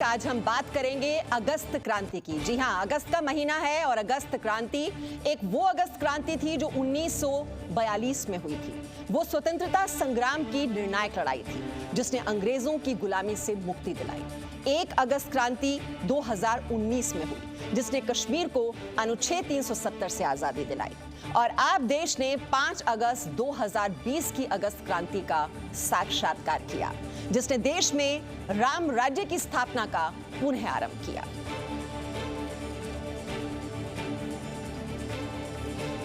आज हम बात करेंगे अगस्त क्रांति की। जी हां, अगस्त का महीना है और अगस्त क्रांति एक वो अगस्त क्रांति थी जो 1942 में हुई थी। वो स्वतंत्रता संग्राम की निर्णायक लड़ाई थी जिसने अंग्रेजों की गुलामी से मुक्ति दिलाई। 1 अगस्त क्रांति 2019 में हुई जिसने कश्मीर को अनुच्छेद 370 से आजादी दिलाई। और अब देश ने 5 अगस्त 2020 की अगस्त क्रांति का साक्षात्कार किया जिसने देश में राम राज्य की स्थापना का पुनः आरंभ किया।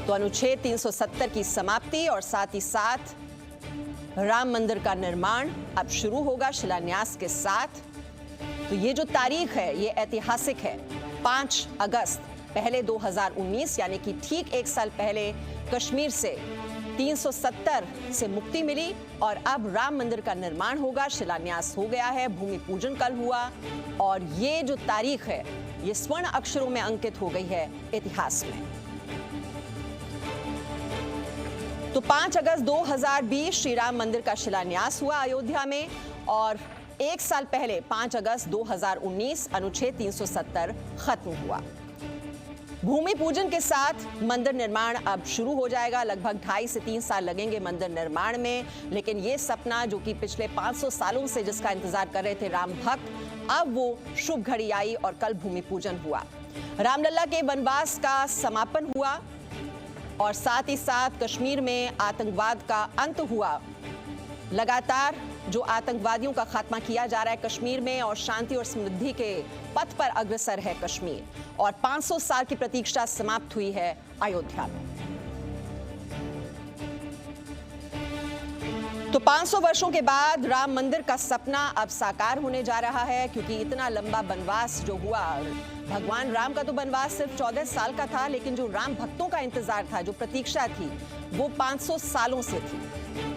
तो अनुच्छेद 370 की समाप्ति और साथ ही साथ राम मंदिर का निर्माण अब शुरू होगा शिलान्यास के साथ। तो ये जो तारीख है ये ऐतिहासिक है। 5 अगस्त पहले 2019 यानी कि ठीक 1 साल पहले कश्मीर से 370 से मुक्ति मिली और अब राम मंदिर का निर्माण होगा, शिलान्यास हो गया है, भूमि पूजन कल हुआ और ये जो तारीख है ये स्वर्ण अक्षरों में अंकित हो गई है इतिहास में। तो 5 अगस्त 2020 श्री राम मंदिर का शिलान्यास हुआ अयोध्या में और 1 साल पहले 5 अगस्त 2019 अनुच्छेद 370 खत्म हुआ। भूमि पूजन के साथ मंदिर निर्माण अब शुरू हो जाएगा। लगभग 2.5 से 3 साल लगेंगे मंदिर निर्माण में, लेकिन ये सपना जो कि पिछले 500 सालों से जिसका इंतजार कर रहे थे राम भक्त, अब वो शुभ घड़ी आई और कल भूमि पूजन हुआ। रामलला के वनवास का समापन हुआ और साथ ही साथ कश्मीर में आतंकवाद का अंत हुआ। लगातार जो आतंकवादियों का खात्मा किया जा रहा है कश्मीर में और शांति और समृद्धि के पथ पर अग्रसर है कश्मीर और 500 साल की प्रतीक्षा समाप्त हुई है अयोध्या में। तो 500 वर्षों के बाद राम मंदिर का सपना अब साकार होने जा रहा है क्योंकि इतना लंबा वनवास जो हुआ, भगवान राम का तो वनवास सिर्फ 14 साल का था, लेकिन जो राम भक्तों का इंतजार था, जो प्रतीक्षा थी, वो 500 सालों से थी।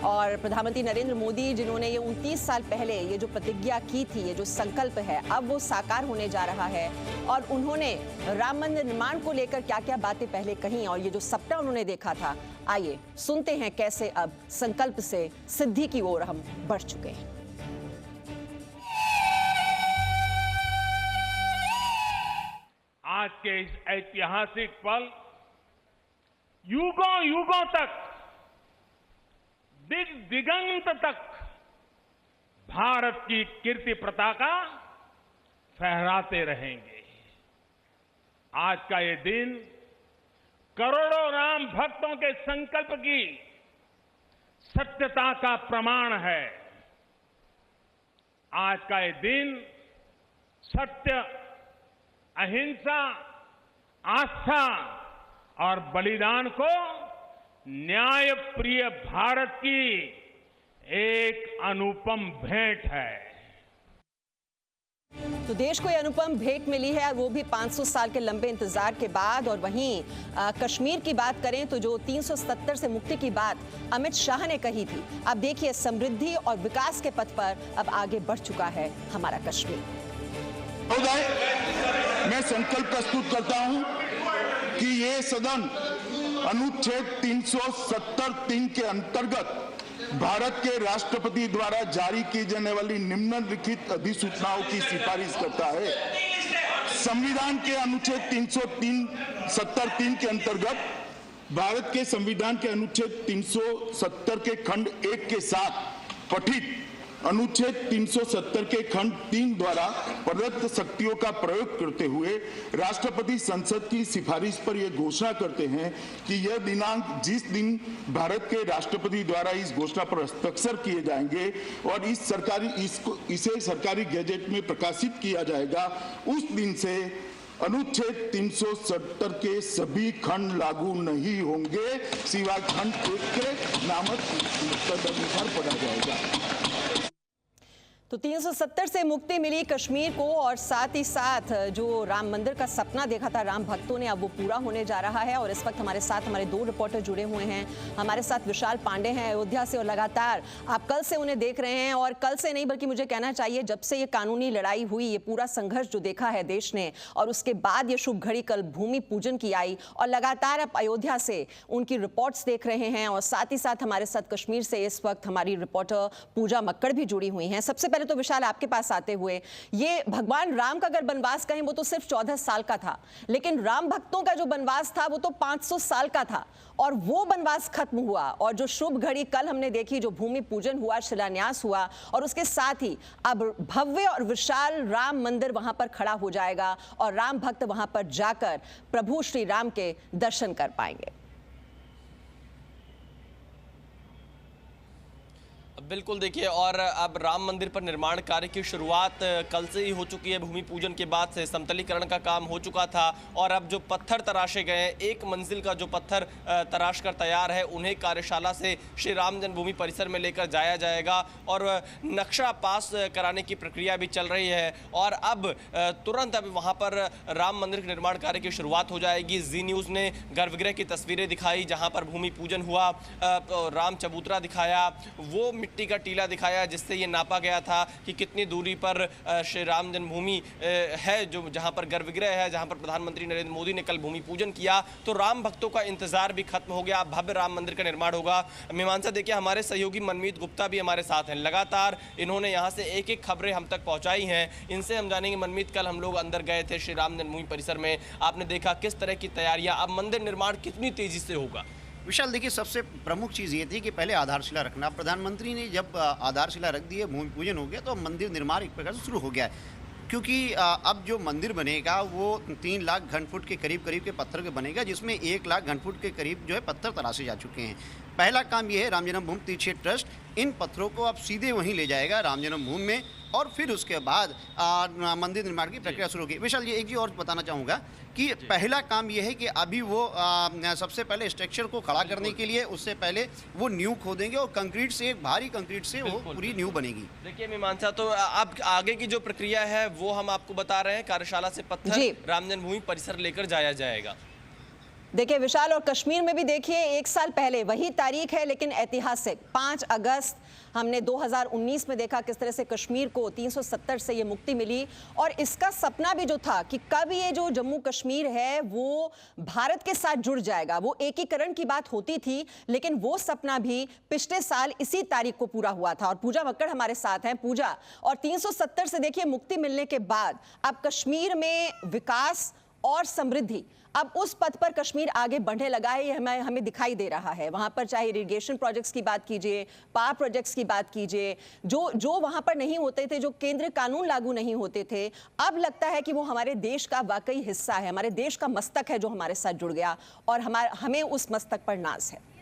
और प्रधानमंत्री नरेंद्र मोदी जिन्होंने ये 29 साल पहले ये जो प्रतिज्ञा की थी, ये जो संकल्प है, अब वो साकार होने जा रहा है। और उन्होंने राम मंदिर निर्माण को लेकर क्या क्या बातें पहले कहीं और ये जो सपना उन्होंने देखा था, आइए सुनते हैं कैसे अब संकल्प से सिद्धि की ओर हम बढ़ चुके हैं। आज के इस ऐतिहासिक पल युगों युगों तक, दिग दिगंत तक भारत की कीर्ति पताका फहराते रहेंगे। आज का ये दिन करोड़ों राम भक्तों के संकल्प की सत्यता का प्रमाण है। आज का ये दिन सत्य, अहिंसा, आस्था और बलिदान को न्याय प्रिय भारत की एक अनुपम भेंट है। तो देश को ये अनुपम भेंट मिली है और वो भी 500 साल के लंबे इंतजार के बाद। और वहीं कश्मीर की बात करें तो जो 370 से मुक्ति की बात अमित शाह ने कही थी, अब देखिए समृद्धि और विकास के पथ पर अब आगे बढ़ चुका है हमारा कश्मीर। मैं संकल्प प्रस्तुत करता हूं कि ये सदन अनुच्छेद 370(3) के अंतर्गत भारत के राष्ट्रपति द्वारा जारी की जाने वाली निम्नलिखित अधिसूचनाओं की सिफारिश करता है। संविधान के अनुच्छेद 370(3) के अंतर्गत भारत के संविधान के अनुच्छेद 370 के खंड 1 के साथ पठित अनुच्छेद 370 के खंड 3 द्वारा प्रदत्त शक्तियों का प्रयोग करते हुए राष्ट्रपति संसद की सिफारिश पर यह घोषणा करते हैं कि यह दिनांक जिस दिन भारत के राष्ट्रपति द्वारा इस घोषणा पर हस्ताक्षर किए जाएंगे और इसे सरकारी गैजेट में प्रकाशित किया जाएगा, उस दिन से अनुच्छेद 370 के सभी खंड लागू नहीं होंगे, सिवाय खंड 1 के नामक तदनुसार पढ़ा जाएगा। तो 370 से मुक्ति मिली कश्मीर को और साथ ही साथ जो राम मंदिर का सपना देखा था राम भक्तों ने, अब वो पूरा होने जा रहा है। और इस वक्त हमारे साथ हमारे 2 रिपोर्टर जुड़े हुए हैं। हमारे साथ विशाल पांडे हैं अयोध्या से और लगातार आप कल से उन्हें देख रहे हैं और कल से नहीं बल्कि मुझे कहना चाहिए जब से ये कानूनी लड़ाई हुई, ये पूरा संघर्ष जो देखा है देश ने और उसके बाद ये शुभ घड़ी कल भूमि पूजन की आई और लगातार आप अयोध्या से उनकी रिपोर्ट्स देख रहे हैं। और साथ ही साथ हमारे साथ कश्मीर से इस वक्त हमारी रिपोर्टर पूजा मक्कड़ भी जुड़ी हुई हैं। सबसे पहले तो विशाल आपके पास आते हुए, ये भगवान राम का अगर वनवास कहें वो तो सिर्फ 14 साल का था, लेकिन राम भक्तों का जो वनवास था वो तो 500 साल का था, और वो वनवास खत्म हुआ। और जो शुभ घड़ी कल हमने देखी, जो भूमि पूजन हुआ, शिलान्यास हुआ, और उसके साथ ही अब भव्य और विशाल राम मंदिर वहां पर खड़ा हो जाएगा और राम भक्त वहां पर जाकर प्रभु श्री राम के दर्शन कर पाएंगे। बिल्कुल, देखिए, और अब राम मंदिर पर निर्माण कार्य की शुरुआत कल से ही हो चुकी है। भूमि पूजन के बाद से समतलीकरण का काम हो चुका था, और अब जो पत्थर तराशे गए हैं, एक मंजिल का जो पत्थर तराश कर तैयार है, उन्हें कार्यशाला से श्री राम जन्मभूमि परिसर में लेकर जाया जाएगा, और नक्शा पास कराने की प्रक्रिया भी चल रही है। और अब तुरंत अब वहाँ पर राम मंदिर के निर्माण कार्य की शुरुआत हो जाएगी। जी न्यूज़ ने गर्भगृह की तस्वीरें दिखाई जहाँ पर भूमि पूजन हुआ, राम चबूतरा दिखाया, वो मिट्टी का टीला दिखाया जिससे ये नापा गया था कि कितनी दूरी पर श्री राम जन्मभूमि है, जो जहां पर गर्भगृह है, जहां पर प्रधानमंत्री नरेंद्र मोदी ने कल भूमि पूजन किया। तो राम भक्तों का इंतजार भी खत्म हो गया, भव्य राम मंदिर का निर्माण होगा। मीमांसा, देखिए, हमारे सहयोगी मनमीत गुप्ता भी हमारे साथ हैं, लगातार इन्होंने यहाँ से एक एक खबरें हम तक पहुँचाई हैं। इनसे हम जानेंगे। मनमीत, कल हम लोग अंदर गए थे श्री राम जन्मभूमि परिसर में, आपने देखा किस तरह की तैयारियां, अब मंदिर निर्माण कितनी तेजी से होगा? विशाल, देखिए, सबसे प्रमुख चीज़ ये थी कि पहले आधारशिला रखना। प्रधानमंत्री ने जब आधारशिला रख दी है, भूमि पूजन हो गया, तो मंदिर निर्माण एक प्रकार से शुरू हो गया है। क्योंकि अब जो मंदिर बनेगा वो 3 लाख घन फुट के करीब के पत्थर के बनेगा, जिसमें 1 लाख घन फुट के करीब जो है पत्थर तराशे जा चुके हैं। पहला काम ये है, राम जन्मभूमि तीर्थ क्षेत्र ट्रस्ट इन पत्थरों को अब सीधे वहीं ले जाएगा राम जन्मभूमि में, और फिर उसके बाद मंदिर निर्माण की प्रक्रिया शुरू होगी। विशाल, ये एक चीज़ और बताना चाहूँगा कि पहला काम यह है कि अभी वो सबसे पहले स्ट्रक्चर को खड़ा करने के लिए, उससे पहले वो नींव खोदेंगे, और कंक्रीट से, एक भारी कंक्रीट से वो पूरी नींव बनेगी। देखिए मीमांसा, तो अब आगे की जो प्रक्रिया है वो हम आपको बता रहे हैं। कार्यशाला से पत्थर राम जन्मभूमि परिसर लेकर जाया जाएगा। देखिए विशाल, और कश्मीर में भी देखिए 1 साल पहले वही तारीख है, लेकिन ऐतिहासिक 5 अगस्त हमने 2019 में देखा किस तरह से कश्मीर को 370 से ये मुक्ति मिली। और इसका सपना भी जो था कि कब ये जो जम्मू कश्मीर है वो भारत के साथ जुड़ जाएगा, वो एकीकरण की बात होती थी, लेकिन वो सपना भी पिछले साल इसी तारीख को पूरा हुआ था। और पूजा मक्कड़ हमारे साथ हैं। पूजा, और 370 से देखिए मुक्ति मिलने के बाद अब कश्मीर में विकास और समृद्धि, अब उस पथ पर कश्मीर आगे बढ़ने लगा है, ये हमें दिखाई दे रहा है। वहां पर चाहे इरिगेशन प्रोजेक्ट्स की बात कीजिए, पावर प्रोजेक्ट्स की बात कीजिए, जो वहां पर नहीं होते थे, जो केंद्रीय कानून लागू नहीं होते थे, अब लगता है कि वो हमारे देश का वाकई हिस्सा है, हमारे देश का मस्तक है जो हमारे साथ जुड़ गया, और हमें उस मस्तक पर नाज है।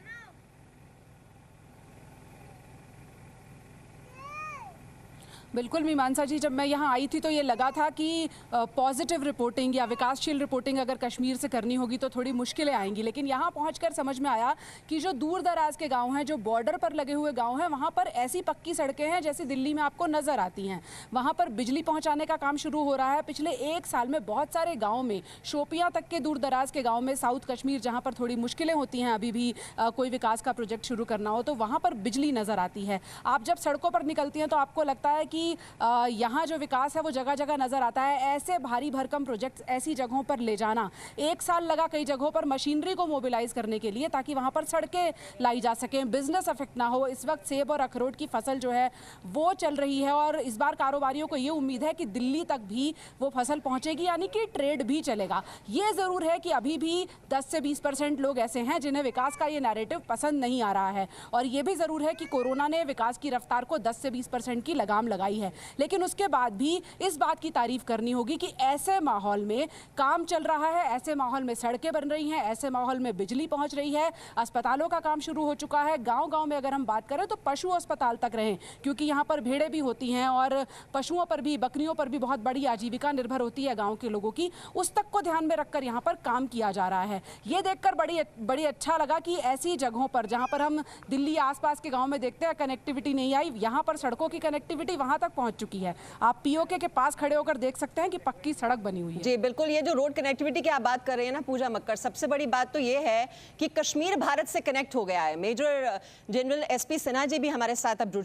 बिल्कुल मीमांसा जी, जब मैं यहाँ आई थी तो ये लगा था कि पॉजिटिव रिपोर्टिंग या विकासशील रिपोर्टिंग अगर कश्मीर से करनी होगी तो थोड़ी मुश्किलें आएंगी, लेकिन यहाँ पहुँचकर समझ में आया कि जो दूर दराज के गांव हैं, जो बॉर्डर पर लगे हुए गांव हैं, वहाँ पर ऐसी पक्की सड़कें हैं जैसे दिल्ली में आपको नज़र आती हैं। वहाँ पर बिजली पहुँचाने का काम शुरू हो रहा है। पिछले 1 साल में बहुत सारे गाँव में, शोपियाँ तक के दूर दराज के गाँव में, साउथ कश्मीर जहाँ पर थोड़ी मुश्किलें होती हैं अभी भी कोई विकास का प्रोजेक्ट शुरू करना हो, तो वहाँ पर बिजली नज़र आती है। आप जब सड़कों पर निकलती हैं तो आपको लगता है कि यहाँ जो विकास है वो जगह जगह नजर आता है। ऐसे भारी भरकम प्रोजेक्ट्स ऐसी जगहों पर ले जाना, 1 साल लगा कई जगहों पर मशीनरी को मोबिलाइज करने के लिए, ताकि वहाँ पर सड़कें लाई जा सकें, बिजनेस अफेक्ट ना हो। इस वक्त सेब और अखरोट की फसल जो है वो चल रही है, और इस बार कारोबारियों को ये उम्मीद है कि दिल्ली तक भी वो फसल पहुँचेगी, यानी कि ट्रेड भी चलेगा। ये ज़रूर है कि अभी भी 10 से 20% लोग ऐसे हैं जिन्हें विकास का ये नैरेटिव पसंद नहीं आ रहा है, और ये भी ज़रूर है कि कोरोना ने विकास की रफ्तार को 10 से 20% की लगाम लगाई है। लेकिन उसके बाद भी इस बात की तारीफ करनी होगी कि ऐसे माहौल में काम चल रहा है, ऐसे माहौल में सड़कें बन रही हैं, ऐसे माहौल में बिजली पहुंच रही है, अस्पतालों का काम शुरू हो चुका है। गांव-गांव में अगर हम बात करें तो पशु अस्पताल तक रहें, क्योंकि यहाँ पर भेड़ें भी होती हैं और पशुओं पर भी, बकरियों पर भी बहुत बड़ी आजीविका निर्भर होती है गाँव के लोगों की। उस तक को ध्यान में रखकर यहाँ पर काम किया जा रहा है। ये देखकर बड़ी अच्छा लगा कि ऐसी जगहों पर जहाँ पर हम दिल्ली आसपास के गाँव में देखते हैं कनेक्टिविटी नहीं आई, यहाँ पर सड़कों की कनेक्टिविटी वहाँ तक पहुँच चुकी है। आप पीओके के पास खड़े होकर देख सकते हैं कि पक्की सड़क बनी हुई है। जी बिल्कुल, ये जो रोड कनेक्टिविटी की आप बात कर रहे हैं ना पूजा मक्कड़, सबसे बड़ी बात तो ये है कि कश्मीर भारत से कनेक्ट हो गया है। Major general SP Sinha ji भी हमारे साथ अब जुड़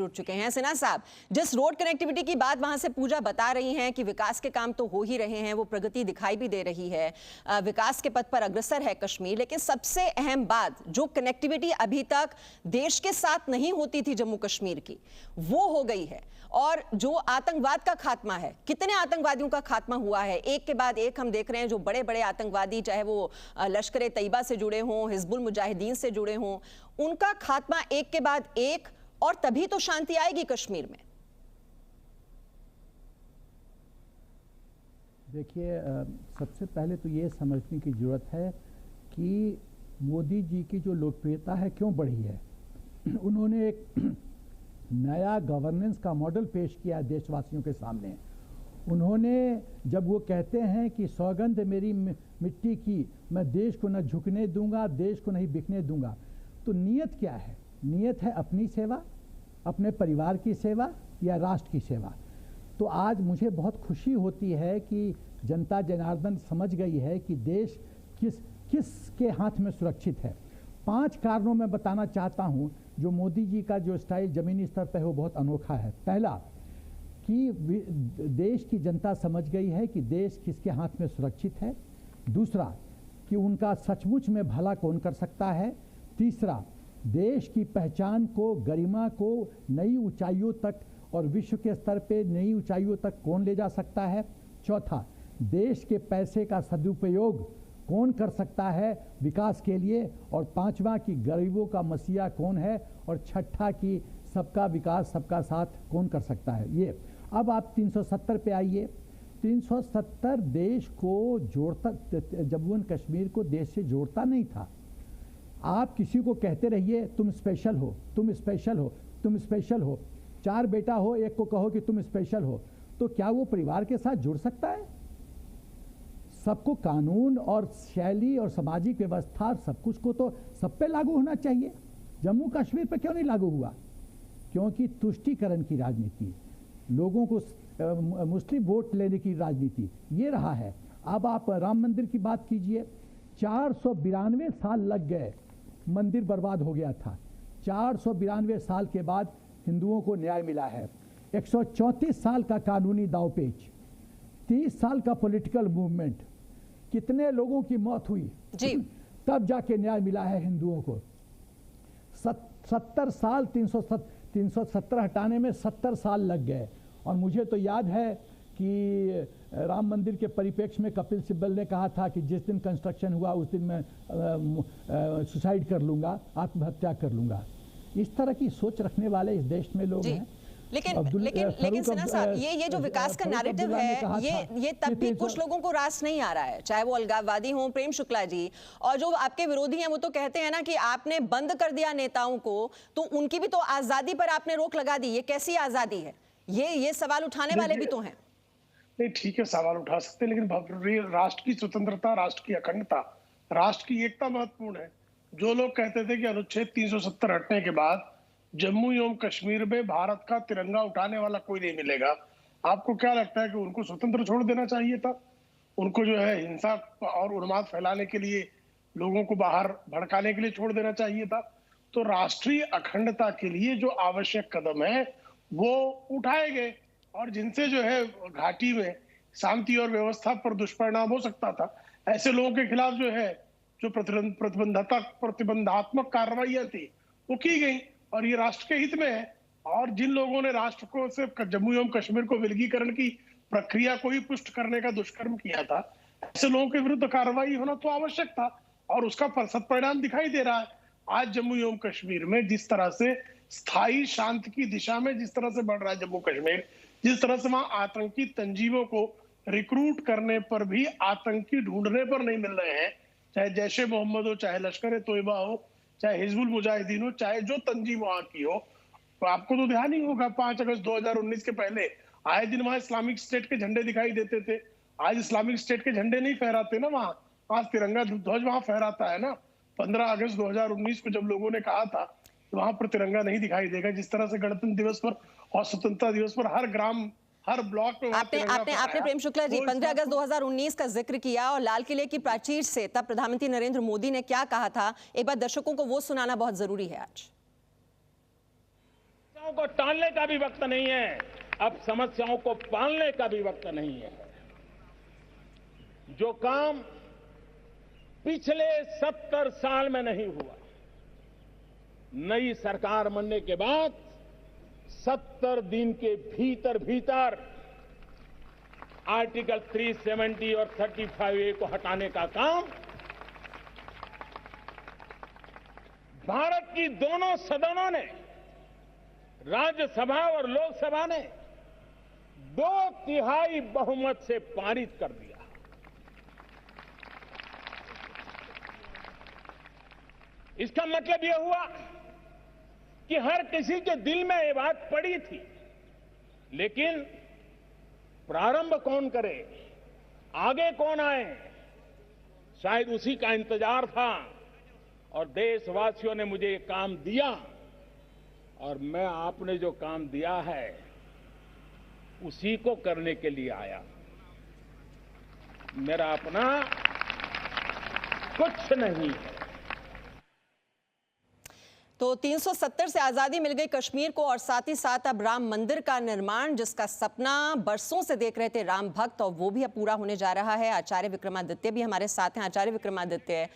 चुके हैं। सिन्हा साहब, जिस रोड कनेक्टिविटी की बात वहां से पूजा बता रही हैं कि विकास के काम तो हो ही रहे हैं, वो प्रगति दिखाई भी दे रही है, विकास के पथ पर अग्रसर है कश्मीर, लेकिन सबसे अहम बात, जो कनेक्टिविटी अभी तक देश के साथ नहीं होती थी जम्मू कश्मीर की, वो हो गई है। और जो आतंकवाद का खात्मा है, कितने आतंकवादियों का खात्मा हुआ है, एक के बाद एक हम देख रहे हैं। जो बड़े बड़े आतंकवादी, चाहे वो लश्कर तैयबा से जुड़े हों, हिजबुल मुजाहिदीन से जुड़े हों, उनका खात्मा एक के बाद एक, और तभी तो शांति आएगी कश्मीर में। देखिए, सबसे पहले तो ये समझने की ज़रूरत है कि मोदी जी की जो लोकप्रियता है क्यों बढ़ी है। उन्होंने एक नया गवर्नेंस का मॉडल पेश किया देशवासियों के सामने। उन्होंने, जब वो कहते हैं कि सौगंध मेरी मिट्टी की, मैं देश को न झुकने दूंगा, देश को नहीं बिकने दूंगा, तो नीयत क्या है? नीयत है अपनी सेवा, अपने परिवार की सेवा या राष्ट्र की सेवा। तो आज मुझे बहुत खुशी होती है कि जनता जनार्दन समझ गई है कि देश किसके हाथ में सुरक्षित है। 5 कारणों में बताना चाहता हूं जो मोदी जी का जो स्टाइल ज़मीनी स्तर पर है वो बहुत अनोखा है। पहला, कि देश की जनता समझ गई है कि देश किसके हाथ में सुरक्षित है। दूसरा, कि उनका सचमुच में भला कौन कर सकता है। तीसरा, देश की पहचान को, गरिमा को नई ऊंचाइयों तक और विश्व के स्तर पे नई ऊंचाइयों तक कौन ले जा सकता है। चौथा, देश के पैसे का सदुपयोग कौन कर सकता है विकास के लिए। और पांचवा, कि गरीबों का मसीहा कौन है। और छठा, कि सबका विकास सबका साथ कौन कर सकता है। ये अब आप 370 पे आइए। 370 देश को जोड़ता, जम्मू एंड कश्मीर को देश से जोड़ता नहीं था। आप किसी को कहते रहिए तुम स्पेशल हो, तुम स्पेशल हो, तुम स्पेशल हो। 4 बेटा हो, एक को कहो कि तुम स्पेशल हो, तो क्या वो परिवार के साथ जुड़ सकता है? सबको कानून और शैली और सामाजिक व्यवस्था सब कुछ को तो सब पे लागू होना चाहिए। जम्मू कश्मीर पे क्यों नहीं लागू हुआ? क्योंकि तुष्टीकरण की राजनीति, लोगों को मुस्लिम वोट लेने की राजनीति, ये रहा है। अब आप राम मंदिर की बात कीजिए। 492 साल लग गए, मंदिर बर्बाद हो गया था। 492 साल के बाद हिंदुओं को न्याय मिला है। 134 साल का कानूनी दावपेच, 30 साल का पॉलिटिकल मूवमेंट, कितने लोगों की मौत हुई जी, तब जाके न्याय मिला है हिंदुओं को। 70 साल 370 हटाने में 70 साल लग गए। और मुझे तो याद है कि राम मंदिर के परिप्रेक्ष्य में कपिल सिब्बल ने कहा था कि जिस दिन कंस्ट्रक्शन हुआ उस दिन मैं सुसाइड कर लूँगा, आत्महत्या कर लूँगा। इस तरह की सोच रखने वाले इस देश में लोग हैं। लेकिन सिन्हा साहब, ये जो विकास का नैरेटिव है, ये तब भी कुछ लोगों को रास नहीं आ रहा है, चाहे वो अलगाववादी हों, प्रेम शुक्ला जी, और जो आपके विरोधी हैं वो तो कहते हैं ना कि आपने बंद कर दिया नेताओं को, तो उनकी भी तो आजादी पर आपने रोक लगा दी। ये कैसी आजादी है? ये सवाल उठाने वाले भी तो हैं। नहीं, ठीक है, सवाल उठा सकते हैं, लेकिन राष्ट्र की स्वतंत्रता, राष्ट्र की अखंडता, राष्ट्र की एकता महत्वपूर्ण है। जो लोग कहते थे कि अनुच्छेद 370 हटने के बाद जम्मू एवं कश्मीर में भारत का तिरंगा उठाने वाला कोई नहीं मिलेगा, आपको क्या लगता है कि उनको स्वतंत्र छोड़ देना चाहिए था? उनको जो है हिंसा और उन्माद फैलाने के लिए, लोगों को बाहर भड़काने के लिए छोड़ देना चाहिए था? तो राष्ट्रीय अखंडता के लिए जो आवश्यक कदम है वो उठाए गए, और जिनसे जो है घाटी में शांति और व्यवस्था पर दुष्परिणाम हो सकता था, ऐसे लोगों के खिलाफ जो है जो प्रतिबंधात्मक कार्रवाइयां थी वो की गई, और ये राष्ट्र के हित में है। और जिन लोगों ने राष्ट्र को सिर्फ जम्मू एवं कश्मीर को विलगीकरण की प्रक्रिया को ही पुष्ट करने का दुष्कर्म किया था, ऐसे लोगों के विरुद्ध कार्रवाई होना तो आवश्यक था, और उसका सत्परिणाम दिखाई दे रहा है। आज जम्मू एवं कश्मीर में जिस तरह से स्थायी शांति की दिशा में जिस तरह से बढ़ रहा है जम्मू कश्मीर, जिस तरह से वहां आतंकी तंजीमों को रिक्रूट करने पर भी आतंकी ढूंढने पर नहीं मिल रहे हैं, चाहे जैश ए मोहम्मद हो, चाहे लश्कर ए तोयबा हो, चाहे हिजबुल मुजाहिदीन हो, चाहे जो तंजीम वहां की हो। तो आपको तो ध्यान ही होगा 5 अगस्त 2019 के पहले आए दिन वहां इस्लामिक स्टेट के झंडे दिखाई देते थे। आज इस्लामिक स्टेट के झंडे नहीं फहराते ना वहां, आज तिरंगा ध्वज वहां फहराता है ना। 15 अगस्त 2019 को जब लोगों ने कहा था तो वहां पर तिरंगा नहीं दिखाई देगा, जिस तरह से गणतंत्र दिवस पर और स्वतंत्रता दिवस पर हर ग्राम, हर ब्लॉक में आपने प्रेम शुक्ला जी 15 अगस्त 2019 का जिक्र किया, और लाल किले की प्राचीर से तब प्रधानमंत्री नरेंद्र मोदी ने क्या कहा था, एक बार दर्शकों को वो सुनाना बहुत जरूरी है। आज समस्याओं को टालने का भी वक्त नहीं है, अब समस्याओं को पालने का भी वक्त नहीं है। जो काम पिछले 70 साल में नहीं हुआ, नई सरकार बनने के बाद 70 दिन के भीतर भीतर आर्टिकल 370 और 35A को हटाने का काम भारत की दोनों सदनों ने, राज्यसभा और लोकसभा ने 2/3 बहुमत से पारित कर दिया। इसका मतलब यह हुआ कि हर किसी के दिल में ये बात पड़ी थी, लेकिन प्रारंभ कौन करे, आगे कौन आए, शायद उसी का इंतजार था। और देशवासियों ने मुझे ये काम दिया और मैं आपने जो काम दिया है उसी को करने के लिए आया। मेरा अपना कुछ नहीं है। तो 370 से आजादी मिल गई कश्मीर को और साथ ही साथ अब राम मंदिर का निर्माण, जिसका सपना बरसों से देख रहे थे राम भक्त, और वो भी अब पूरा होने जा रहा है। आचार्य विक्रमादित्य भी हमारे साथ हैं। आचार्य विक्रमादित्य,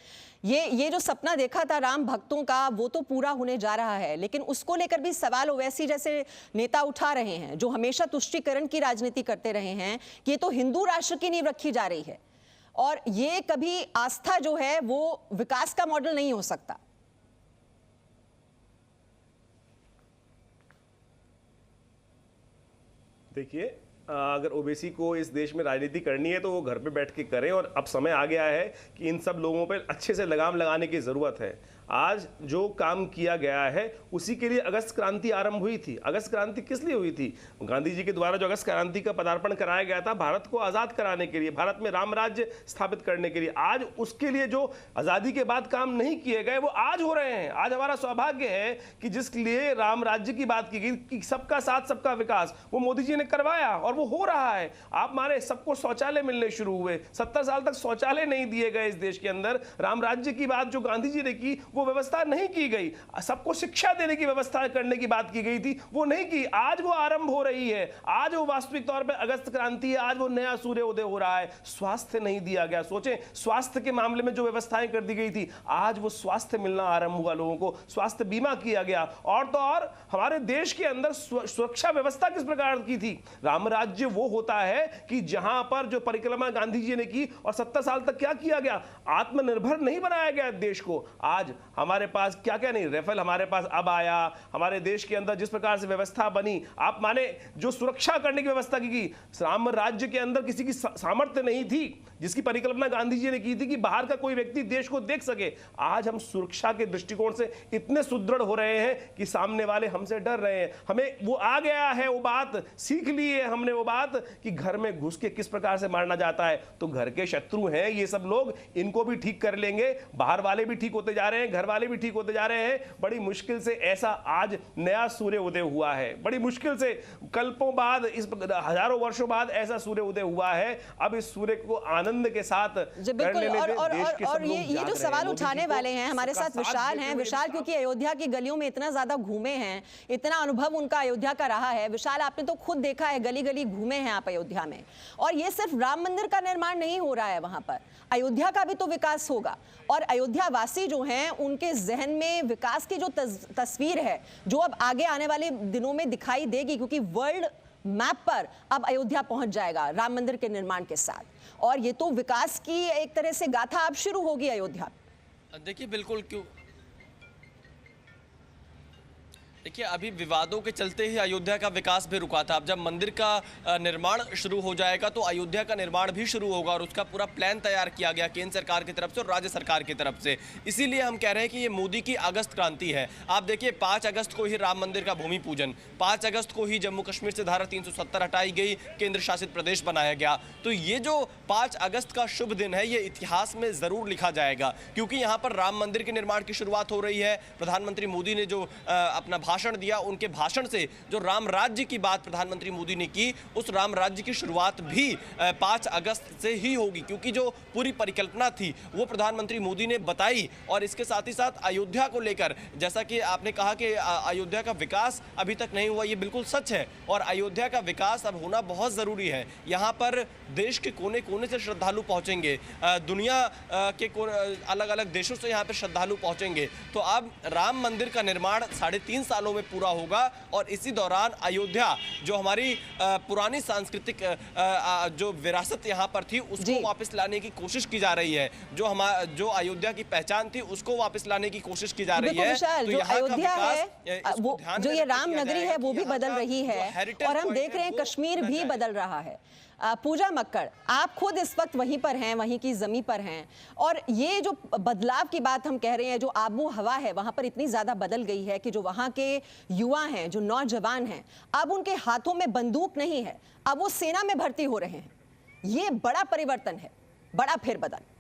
ये जो सपना देखा था राम भक्तों का, वो तो पूरा होने जा रहा है, लेकिन उसको लेकर भी सवाल ओवैसी जैसे नेता उठा रहे हैं, जो हमेशा तुष्टीकरण की राजनीति करते रहे हैं, कि ये तो हिंदू राष्ट्र की नींव रखी जा रही है और ये कभी आस्था जो है वो विकास का मॉडल नहीं हो सकता। देखिए, अगर ओबीसी को इस देश में राजनीति करनी है तो वो घर पे बैठ के करें, और अब समय आ गया है कि इन सब लोगों पे अच्छे से लगाम लगाने की ज़रूरत है। आज जो काम किया गया है उसी के लिए अगस्त क्रांति आरंभ हुई थी। अगस्त क्रांति किस लिए हुई थी? गांधी जी के द्वारा जो अगस्त क्रांति का पदार्पण कराया गया था भारत को आज़ाद कराने के लिए, भारत में राम राज्य स्थापित करने के लिए। आज उसके लिए जो आज़ादी के बाद काम नहीं किए गए वो आज हो रहे हैं। आज हमारा सौभाग्य है कि जिस लिए राम राज्य की बात की गई कि सबका साथ सबका विकास, वो मोदी जी ने करवाया और वो हो रहा है। आप माने सबको शौचालय मिलने शुरू हुए। 70 साल तक शौचालय नहीं दिए गए इस देश के अंदर। राम राज्य की बात जो गांधी जी ने की वो व्यवस्था नहीं की गई। सबको शिक्षा देने की व्यवस्था करने की बात की गई थी, वो नहीं की। आज वो आरंभ हो रही है। आज वो वास्तविक तौर पे अगस्त क्रांति है। आज वो नया सूर्य उदय हो रहा है। स्वास्थ्य नहीं दिया गया। सोचें, स्वास्थ्य के मामले में जो व्यवस्थाएं कर दी गई थी, आज वो स्वास्थ्य मिलना आरंभ हुआ। लोगों को स्वास्थ्य बीमा किया गया। और तो और हमारे देश के अंदर सुरक्षा व्यवस्था किस प्रकार की थी? राम राज्य वो होता है कि जहां पर जो परिक्रमा गांधी जी ने की और 70 साल तक क्या किया गया, आत्मनिर्भर नहीं बनाया गया देश को। आज हमारे पास क्या क्या नहीं, राफेल हमारे पास अब आया। हमारे देश के अंदर जिस प्रकार से व्यवस्था बनी, आप माने जो सुरक्षा करने की व्यवस्था की, राम राज्य के अंदर किसी की सामर्थ्य नहीं थी जिसकी परिकल्पना गांधी जी ने की थी कि बाहर का कोई व्यक्ति देश को देख सके। आज हम सुरक्षा के दृष्टिकोण से इतने सुदृढ़ हो रहे हैं कि सामने वाले हमसे डर रहे हैं। हमें वो आ गया है, वो बात सीख ली है हमने, वो बात कि घर में घुस के किस प्रकार से मारना जाता है। तो घर के शत्रु हैं ये सब लोग, इनको भी ठीक कर लेंगे। बाहर वाले भी ठीक होते जा रहे हैं, घर वाले भी ठीक होते जा रहे हैं। बड़ी मुश्किल से ऐसा आज नया सूर्य उदय हुआ है। बड़ी मुश्किल से कल्पों बाद, इस हजारों वर्षों बाद ऐसा सूर्य उदय हुआ है। अब इस सूर्य को आनंद के साथ बिल्कुल। और ये जो सवाल उठाने वाले हैं, हमारे साथ विशाल हैं। विशाल क्योंकि अयोध्या की गलियों में इतना ज्यादा घूमे हैं, इतना अनुभव उनका अयोध्या का रहा है। विशाल, आपने तो खुद देखा है, गली गली घूमे हैं आप अयोध्या में। और ये सिर्फ राम मंदिर का निर्माण नहीं हो रहा है, वहां पर अयोध्या का भी तो विकास होगा। और अयोध्या वासी जो हैं उनके जहन में विकास की जो तस्वीर है, जो अब आगे आने वाले दिनों में दिखाई देगी, क्योंकि वर्ल्ड मैप पर अब अयोध्या पहुंच जाएगा राम मंदिर के निर्माण के साथ। और ये तो विकास की एक तरह से गाथा अब शुरू होगी अयोध्या। देखिए, बिल्कुल। क्यों देखिए, अभी विवादों के चलते ही अयोध्या का विकास भी रुका था। अब जब मंदिर का निर्माण शुरू हो जाएगा तो अयोध्या का निर्माण भी शुरू होगा और उसका पूरा प्लान तैयार किया गया केंद्र सरकार की तरफ से और राज्य सरकार की तरफ से। इसीलिए हम कह रहे हैं कि ये मोदी की अगस्त क्रांति है। आप देखिए, 5 अगस्त को ही राम मंदिर का भूमि पूजन, 5 अगस्त को ही जम्मू कश्मीर से धारा 370 हटाई गई, केंद्र शासित प्रदेश बनाया गया। तो ये जो 5 अगस्त का शुभ दिन है, ये इतिहास में ज़रूर लिखा जाएगा, क्योंकि यहाँ पर राम मंदिर के निर्माण की शुरुआत हो रही है। प्रधानमंत्री मोदी ने जो अपना भाषण दिया, उनके भाषण से जो राम राज्य की बात प्रधानमंत्री मोदी ने की, उस राम राज्य की शुरुआत भी 5 अगस्त से ही होगी, क्योंकि जो पूरी परिकल्पना थी वो प्रधानमंत्री मोदी ने बताई। और इसके साथ ही साथ अयोध्या को लेकर, जैसा कि आपने कहा कि अयोध्या का विकास अभी तक नहीं हुआ, ये बिल्कुल सच है। और अयोध्या का विकास अब होना बहुत ज़रूरी है। यहाँ पर देश के कोने कोने से श्रद्धालु पहुँचेंगे, दुनिया के अलग अलग देशों से यहाँ पर श्रद्धालु पहुँचेंगे। तो अब राम मंदिर का निर्माण 3.5 सालों चरणों में पूरा होगा और इसी दौरान अयोध्या जो हमारी पुरानी सांस्कृतिक जो विरासत यहाँ पर थी उसको वापस लाने की कोशिश की जा रही है, जो अयोध्या की पहचान थी उसको वापस लाने की कोशिश की जा रही है। तो जो अयोध्या है, वो जो ये राम नगरी है वो भी बदल रही है और हम देख रहे हैं कश्मीर भी बदल रहा है। पूजा मक्कड़, आप खुद इस वक्त वहीं पर हैं, वहीं की जमीन पर हैं, और ये जो बदलाव की बात हम कह रहे हैं, जो आबो हवा है वहां पर इतनी ज्यादा बदल गई है कि जो वहां के युवा हैं, जो नौजवान हैं, अब उनके हाथों में बंदूक नहीं है, अब वो सेना में भर्ती हो रहे हैं। ये बड़ा परिवर्तन है, बड़ा फेरबदल।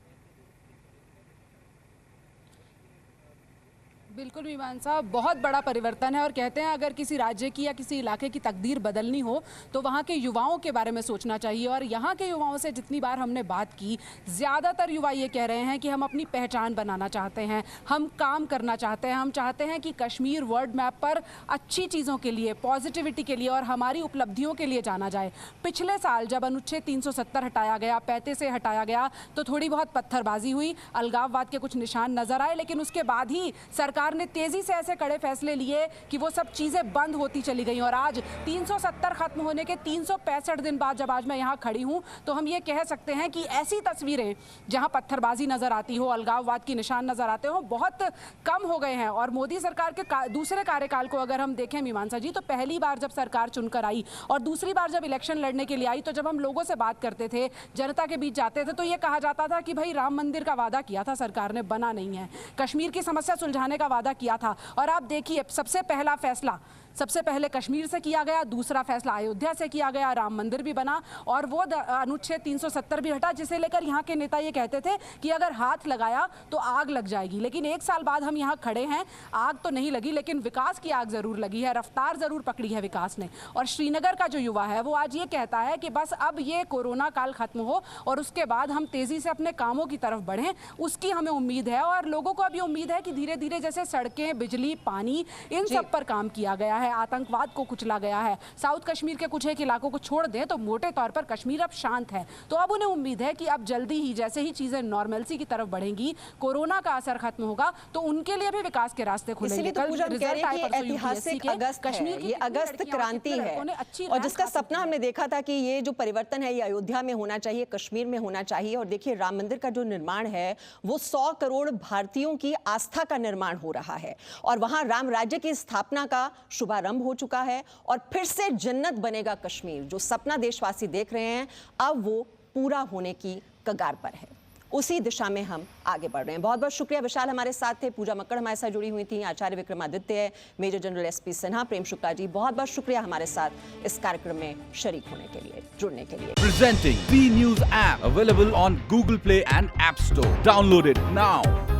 बिल्कुल विमान साहब, बहुत बड़ा परिवर्तन है और कहते हैं अगर किसी राज्य की या किसी इलाके की तकदीर बदलनी हो तो वहाँ के युवाओं के बारे में सोचना चाहिए। और यहाँ के युवाओं से जितनी बार हमने बात की, ज़्यादातर युवा ये कह रहे हैं कि हम अपनी पहचान बनाना चाहते हैं, हम काम करना चाहते हैं, हम चाहते हैं कि कश्मीर वर्ल्ड मैप पर अच्छी चीज़ों के लिए, पॉजिटिविटी के लिए और हमारी उपलब्धियों के लिए जाना जाए। पिछले साल जब अनुच्छेद 370 हटाया गया, 35 से हटाया गया, तो थोड़ी बहुत पत्थरबाजी हुई, अलगाववाद के कुछ निशान नजर आए, लेकिन उसके बाद ही सरकार ने तेजी से ऐसे कड़े फैसले लिए कि वो सब चीजें बंद होती चली गई। और आज 370 खत्म होने के 365 दिन बाद जब आज मैं यहाँ खड़ी हूँ तो हम ये कह सकते हैं कि ऐसी तस्वीरें जहाँ पत्थरबाजी नजर आती हो, अलगाववाद की निशान नजर आते हो, बहुत कम हो गए हैं। और मोदी सरकार के दूसरे कार्यकाल को अगर हम देखें मीमांसा जी, तो पहली बार जब सरकार चुनकर आई और दूसरी बार जब इलेक्शन लड़ने के लिए आई, तो जब हम लोगों से बात करते थे, जनता के बीच जाते थे, तो ये कहा जाता था कि भाई राम मंदिर का वादा किया था सरकार ने, बना नहीं है, कश्मीर की समस्या सुलझाने का वादा किया था। और आप देखिए, सबसे पहला फैसला सबसे पहले कश्मीर से किया गया, दूसरा फैसला अयोध्या से किया गया, राम मंदिर भी बना और वो अनुच्छेद 370 भी हटा, जिसे लेकर यहाँ के नेता ये कहते थे कि अगर हाथ लगाया तो आग लग जाएगी। लेकिन एक साल बाद हम यहाँ खड़े हैं, आग तो नहीं लगी लेकिन विकास की आग जरूर लगी है, रफ्तार जरूर पकड़ी है विकास ने। और श्रीनगर का जो युवा है वो आज ये कहता है कि बस अब ये कोरोना काल खत्म हो और उसके बाद हम तेजी से अपने कामों की तरफ बढ़ें, उसकी हमें उम्मीद है। और लोगों को अभी उम्मीद है कि धीरे धीरे जैसे सड़कें, बिजली, पानी, इन सब पर काम किया गया है, आतंकवाद को कुचला गया है, साउथ कश्मीर के कुछ एक इलाकों को छोड़ दें तो मोटे तौर पर कश्मीर अब शांत है। तो अब उन्हें उम्मीद है कि अब जल्दी ही जैसे ही चीजें नॉर्मलसी की तरफ बढ़ेंगी, कोरोना का असर खत्म होगा, तो उनके लिए भी विकास के रास्ते खुलेंगे। तो ऐतिहासिक अगस्त है, ये अगस्त क्रांति है, और जिसका सपना हमने देखा था कि ये जो परिवर्तन है ये अयोध्या में होना चाहिए, कश्मीर में होना चाहिए। और देखिए, राम मंदिर का जो निर्माण है वो 100 करोड़ भारतीयों की आस्था का निर्माण हो रहा है और वहां राम राज्य की स्थापना का शुभारंभ हो चुका है और फिर से जन्नत बनेगा कश्मीर। जो सपना देशवासी देख रहे हैं अब वो पूरा होने की कगार पर है, उसी दिशा में हम आगे बढ़ रहे हैं। बहुत बहुत शुक्रिया विशाल, हमारे साथ थे। पूजा मक्कड़ हमारे साथ जुड़ी हुई थी, Acharya Vikramaditya, major general SP Sinha, Prem Shukla ji, बहुत बहुत शुक्रिया हमारे साथ इस कार्यक्रम में शरीक होने के लिए, जुड़ने के लिए। Presenting B News app available on Google Play and App Store. Download it now.